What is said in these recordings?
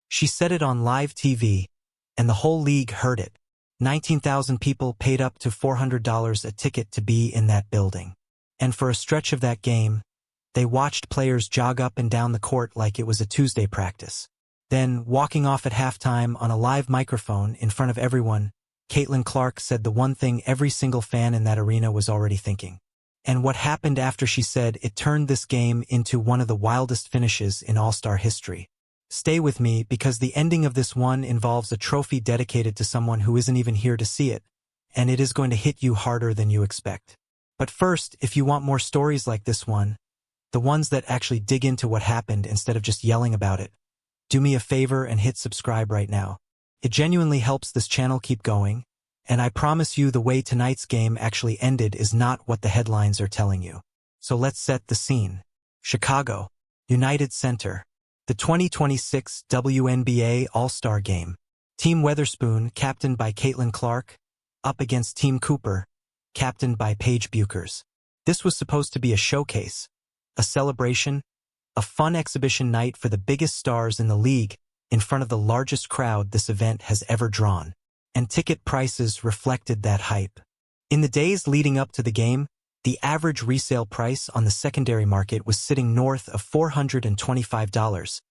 She said it on live TV, and the whole league heard it. 19,000 people paid up to $400 a ticket to be in that building. And for a stretch of that game, they watched players jog up and down the court like it was a Tuesday practice. Then, walking off at halftime on a live microphone in front of everyone, Caitlin Clark said the one thing every single fan in that arena was already thinking. And what happened after she said it turned this game into one of the wildest finishes in All-Star history. Stay with me because the ending of this one involves a trophy dedicated to someone who isn't even here to see it, and it is going to hit you harder than you expect. But first, if you want more stories like this one, the ones that actually dig into what happened instead of just yelling about it, do me a favor and hit subscribe right now. It genuinely helps this channel keep going, and I promise you the way tonight's game actually ended is not what the headlines are telling you. So let's set the scene. Chicago, United Center. The 2026 WNBA All-Star Game. Team Weatherspoon, captained by Caitlin Clark, up against Team Cooper, captained by Paige Bueckers. This was supposed to be a showcase, a celebration, a fun exhibition night for the biggest stars in the league in front of the largest crowd this event has ever drawn. And ticket prices reflected that hype. In the days leading up to the game, the average resale price on the secondary market was sitting north of $425,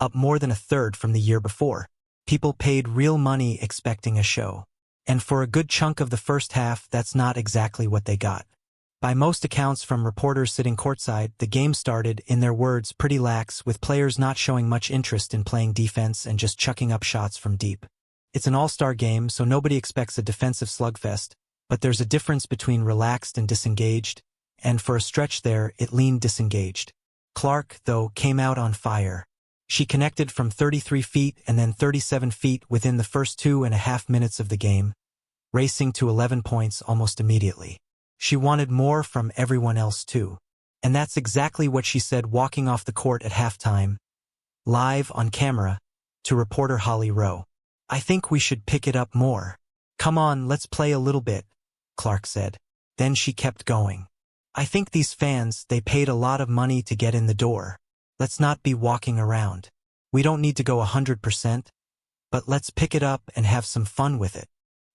up more than a third from the year before. People paid real money expecting a show. And for a good chunk of the first half, that's not exactly what they got. By most accounts from reporters sitting courtside, the game started, in their words, pretty lax, with players not showing much interest in playing defense and just chucking up shots from deep. It's an all-star game, so nobody expects a defensive slugfest, but there's a difference between relaxed and disengaged, and for a stretch there, it leaned disengaged. Clark, though, came out on fire. She connected from 33 feet and then 37 feet within the first 2.5 minutes of the game, racing to 11 points almost immediately. She wanted more from everyone else too. And that's exactly what she said walking off the court at halftime, live on camera, to reporter Holly Rowe. "I think we should pick it up more. Come on, let's play a little bit," Clark said. Then she kept going. "I think these fans, they paid a lot of money to get in the door. Let's not be walking around. We don't need to go 100%, but let's pick it up and have some fun with it."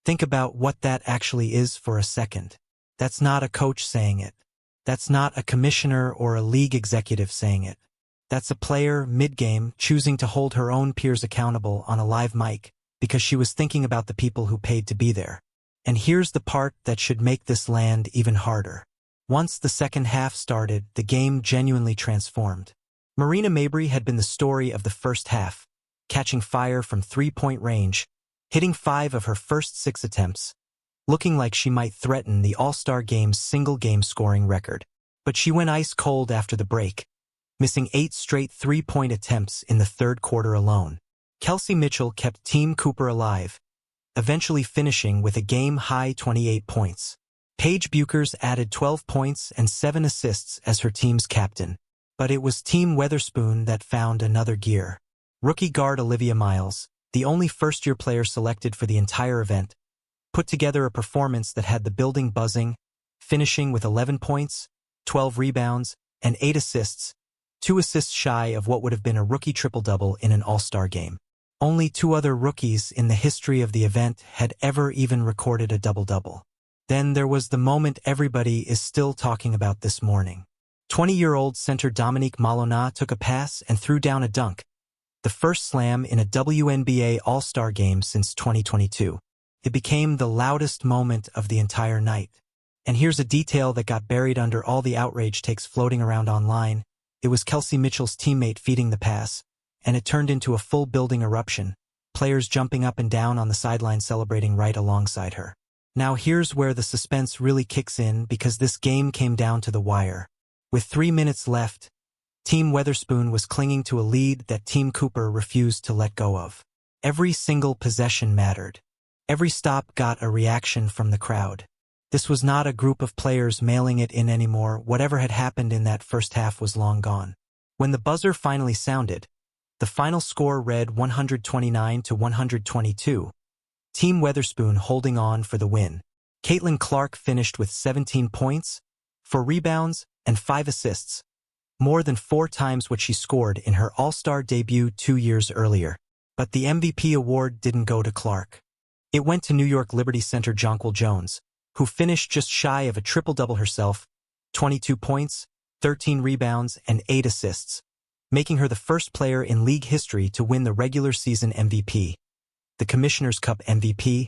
Think about what that actually is for a second. That's not a coach saying it. That's not a commissioner or a league executive saying it. That's a player, mid-game, choosing to hold her own peers accountable on a live mic because she was thinking about the people who paid to be there. And here's the part that should make this land even harder. Once the second half started, the game genuinely transformed. Marina Mabrey had been the story of the first half, catching fire from three-point range, hitting 5 of her first 6 attempts, looking like she might threaten the All-Star Game's single-game scoring record. But she went ice-cold after the break, missing 8 straight three-point attempts in the third quarter alone. Kelsey Mitchell kept Team Cooper alive, eventually finishing with a game-high 28 points. Paige Bueckers added 12 points and 7 assists as her team's captain. But it was Team Weatherspoon that found another gear. Rookie guard Olivia Miles, the only first-year player selected for the entire event, put together a performance that had the building buzzing, finishing with 11 points, 12 rebounds, and 8 assists, 2 assists shy of what would have been a rookie triple-double in an All-Star game. Only 2 other rookies in the history of the event had ever even recorded a double-double. Then there was the moment everybody is still talking about this morning. 20-year-old center Dominique Malonga took a pass and threw down a dunk, the first slam in a WNBA All-Star Game since 2022. It became the loudest moment of the entire night. And here's a detail that got buried under all the outrage takes floating around online. It was Kelsey Mitchell's teammate feeding the pass, and it turned into a full building eruption, players jumping up and down on the sideline celebrating right alongside her. Now here's where the suspense really kicks in because this game came down to the wire. With 3 minutes left, Team Weatherspoon was clinging to a lead that Team Cooper refused to let go of. Every single possession mattered. Every stop got a reaction from the crowd. This was not a group of players mailing it in anymore. Whatever had happened in that first half was long gone. When the buzzer finally sounded, the final score read 129-122. Team Weatherspoon holding on for the win. Caitlin Clark finished with 17 points, 4 rebounds, and 5 assists, more than 4 times what she scored in her All-Star debut 2 years earlier. But the MVP award didn't go to Clark. It went to New York Liberty center Jonquel Jones, who finished just shy of a triple-double herself, 22 points, 13 rebounds, and 8 assists, making her the first player in league history to win the regular season MVP, the Commissioner's Cup MVP,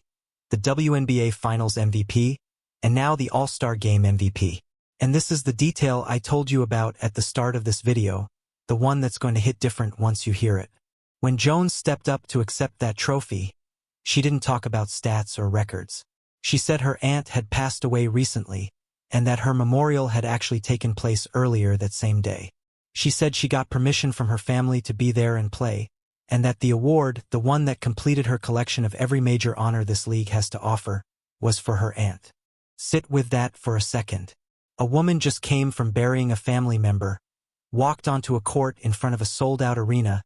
the WNBA Finals MVP, and now the All-Star Game MVP. And this is the detail I told you about at the start of this video, the one that's going to hit different once you hear it. When Jones stepped up to accept that trophy, she didn't talk about stats or records. She said her aunt had passed away recently, and that her memorial had actually taken place earlier that same day. She said she got permission from her family to be there and play, and that the award, the one that completed her collection of every major honor this league has to offer, was for her aunt. Sit with that for a second. A woman just came from burying a family member, walked onto a court in front of a sold-out arena,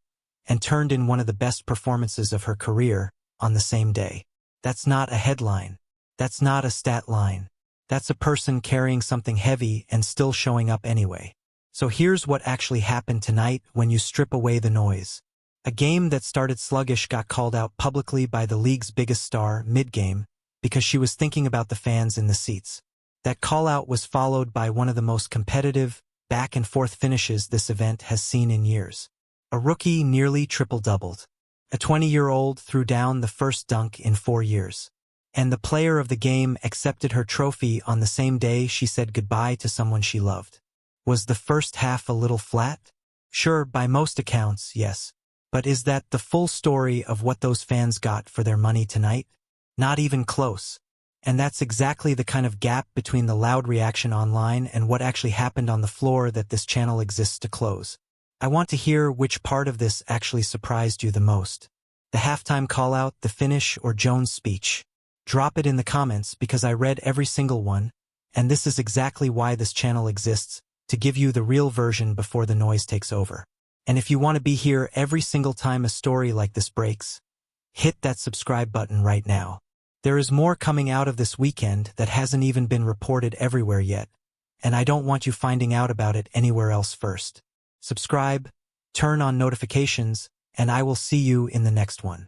and turned in one of the best performances of her career on the same day. That's not a headline. That's not a stat line. That's a person carrying something heavy and still showing up anyway. So here's what actually happened tonight when you strip away the noise. A game that started sluggish got called out publicly by the league's biggest star mid-game because she was thinking about the fans in the seats. That call-out was followed by one of the most competitive, back-and-forth finishes this event has seen in years. A rookie nearly triple-doubled. A 20-year-old threw down the first dunk in 4 years. And the player of the game accepted her trophy on the same day she said goodbye to someone she loved. Was the first half a little flat? Sure, by most accounts, yes. But is that the full story of what those fans got for their money tonight? Not even close. And that's exactly the kind of gap between the loud reaction online and what actually happened on the floor that this channel exists to close. I want to hear which part of this actually surprised you the most. The halftime call-out, the finish, or Jones' speech. Drop it in the comments because I read every single one, and this is exactly why this channel exists, to give you the real version before the noise takes over. And if you want to be here every single time a story like this breaks, hit that subscribe button right now. There is more coming out of this weekend that hasn't even been reported everywhere yet, and I don't want you finding out about it anywhere else first. Subscribe, turn on notifications, and I will see you in the next one.